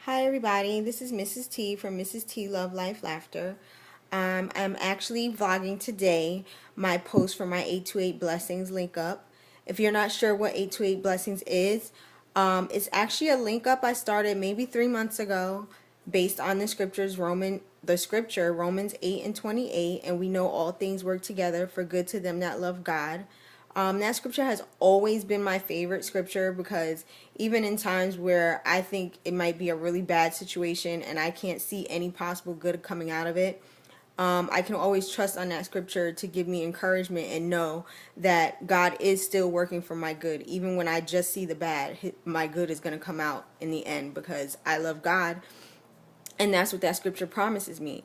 Hi, everybody. This is Mrs. T from Mrs. T Love Life Laughter. I'm actually vlogging today my post for my 828 Blessings link up. If you're not sure what 828 Blessings is, it's actually a link up I started maybe 3 months ago based on the scripture Romans 8 and 28, and we know all things work together for good to them that love God. That scripture has always been my favorite scripture because even in times where I think it might be a really bad situation and I can't see any possible good coming out of it, I can always trust on that scripture to give me encouragement and know that God is still working for my good. Even when I just see the bad, my good is going to come out in the end because I love God, and that's what that scripture promises me.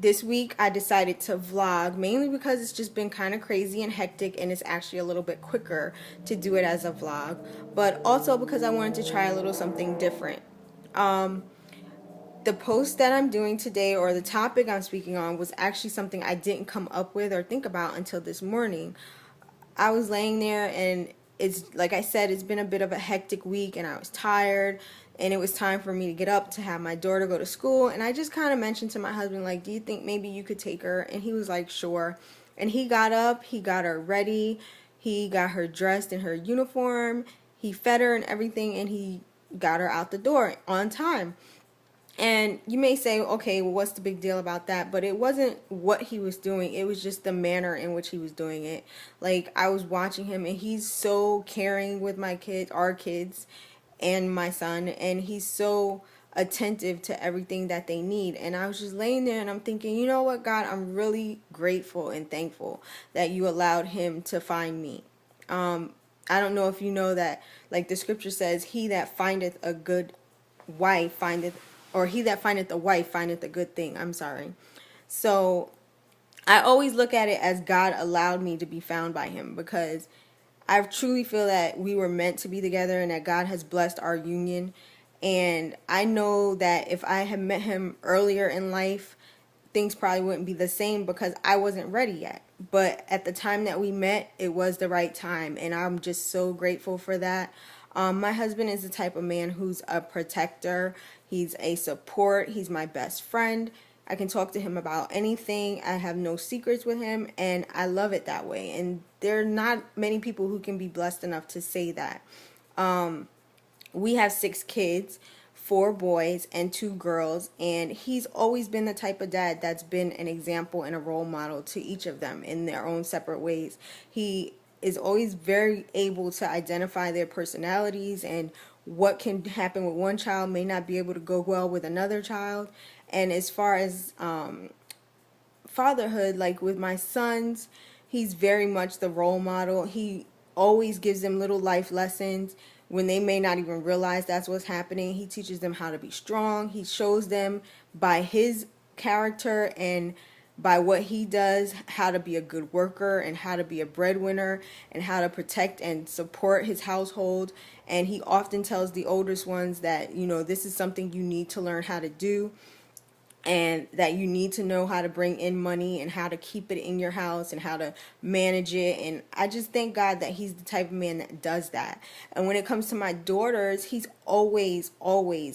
This week I decided to vlog mainly because it's just been kind of crazy and hectic, and it's actually a little bit quicker to do it as a vlog, but also because I wanted to try a little something different. The post that I'm doing today, or the topic I'm speaking on, was actually something I didn't come up with or think about until this morning. I was laying there, and it's like I said, it's been a bit of a hectic week, and I was tired, and it was time for me to get up to have my daughter go to school. And I just kind of mentioned to my husband, like, do you think maybe you could take her? And he was like, sure. And he got up, he got her ready, he got her dressed in her uniform, he fed her and everything, and he got her out the door on time. And you may say, okay, well, what's the big deal about that? But it wasn't what he was doing. It was just the manner in which he was doing it. Like, I was watching him, and he's so caring with my kids, our kids, and my son. And he's so attentive to everything that they need. And I was just laying there, and I'm thinking, you know what, God, I'm really grateful and thankful that you allowed him to find me. I don't know if you know that, like the scripture says, he that findeth a good wife findeth, or he that findeth a wife findeth a good thing. I'm sorry. So I always look at it as God allowed me to be found by him, because I truly feel that we were meant to be together and that God has blessed our union. And I know that if I had met him earlier in life, things probably wouldn't be the same because I wasn't ready yet. But at the time that we met, it was the right time, and I'm just so grateful for that. My husband is the type of man who's a protector. He's a support. He's my best friend. I can talk to him about anything. I have no secrets with him, and I love it that way. And there are not many people who can be blessed enough to say that. We have 6 kids, 4 boys and 2 girls, and he's always been the type of dad that's been an example and a role model to each of them in their own separate ways. He is always very able to identify their personalities, and what can happen with one child may not be able to go well with another child. And as far as fatherhood, like with my sons, he's very much the role model. He always gives them little life lessons when they may not even realize that's what's happening. He teaches them how to be strong. He shows them by his character and by what he does how to be a good worker and how to be a breadwinner and how to protect and support his household. And he often tells the oldest ones that, this is something you need to learn how to do, and that you need to know how to bring in money and how to keep it in your house and how to manage it. And I just thank God that he's the type of man that does that. And when it comes to my daughters, he's always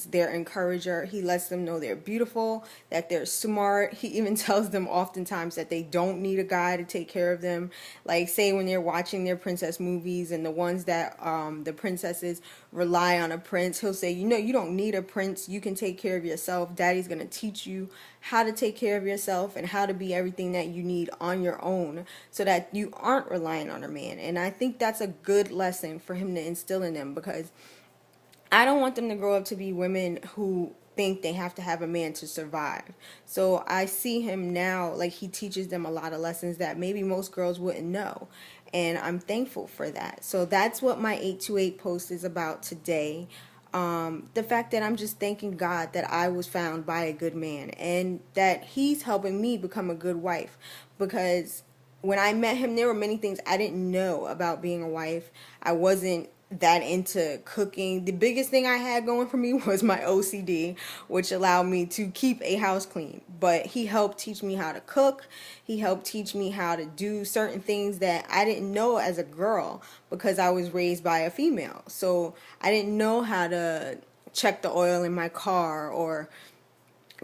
their encourager. He lets them know they're beautiful, that they're smart. He even tells them oftentimes that they don't need a guy to take care of them. Like, say when they're watching their princess movies, and the ones that the princesses rely on a prince, he'll say, you don't need a prince. You can take care of yourself. Daddy's going to teach you how to take care of yourself and how to be everything that you need on your own, so that you aren't relying on a man. And I think that's a good lesson for him to instill in them, because I don't want them to grow up to be women who think they have to have a man to survive. So I see him now, like, he teaches them a lot of lessons that maybe most girls wouldn't know. And I'm thankful for that. So that's what my 828 post is about today. The fact that I'm just thanking God that I was found by a good man, and that he's helping me become a good wife. Because when I met him, there were many things I didn't know about being a wife. I wasn't that into cooking. The biggest thing I had going for me was my OCD, which allowed me to keep a house clean. But he helped teach me how to cook. He helped teach me how to do certain things that I didn't know as a girl, because I was raised by a female. So I didn't know how to check the oil in my car or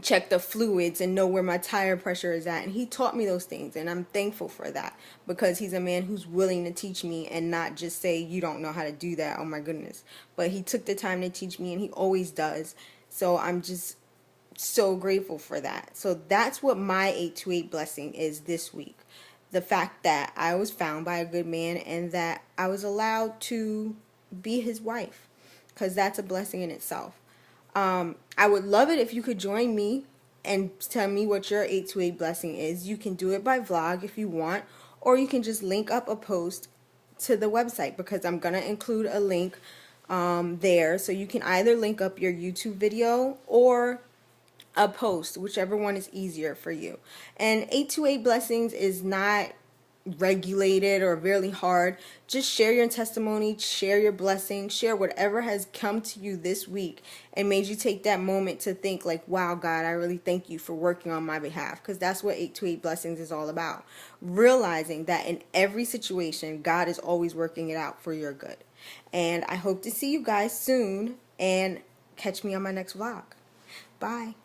check the fluids and know where my tire pressure is at. And he taught me those things, and I'm thankful for that, because he's a man who's willing to teach me and not just say, you don't know how to do that, oh my goodness. But he took the time to teach me, and he always does. So I'm just so grateful for that. So that's what my 828 blessing is this week. The fact that I was found by a good man and that I was allowed to be his wife, because that's a blessing in itself. I would love it if you could join me and tell me what your 828 blessing is. You can do it by vlog if you want, or you can just link up a post to the website, because I'm going to include a link there. So you can either link up your YouTube video or a post, whichever one is easier for you. And 828 blessings is not regulated or really hard. Just share your testimony, share your blessing, share whatever has come to you this week and made you take that moment to think like, wow, God, I really thank you for working on my behalf. Because that's what 828 blessings is all about. Realizing that in every situation, God is always working it out for your good. And I hope to see you guys soon, and catch me on my next vlog. Bye.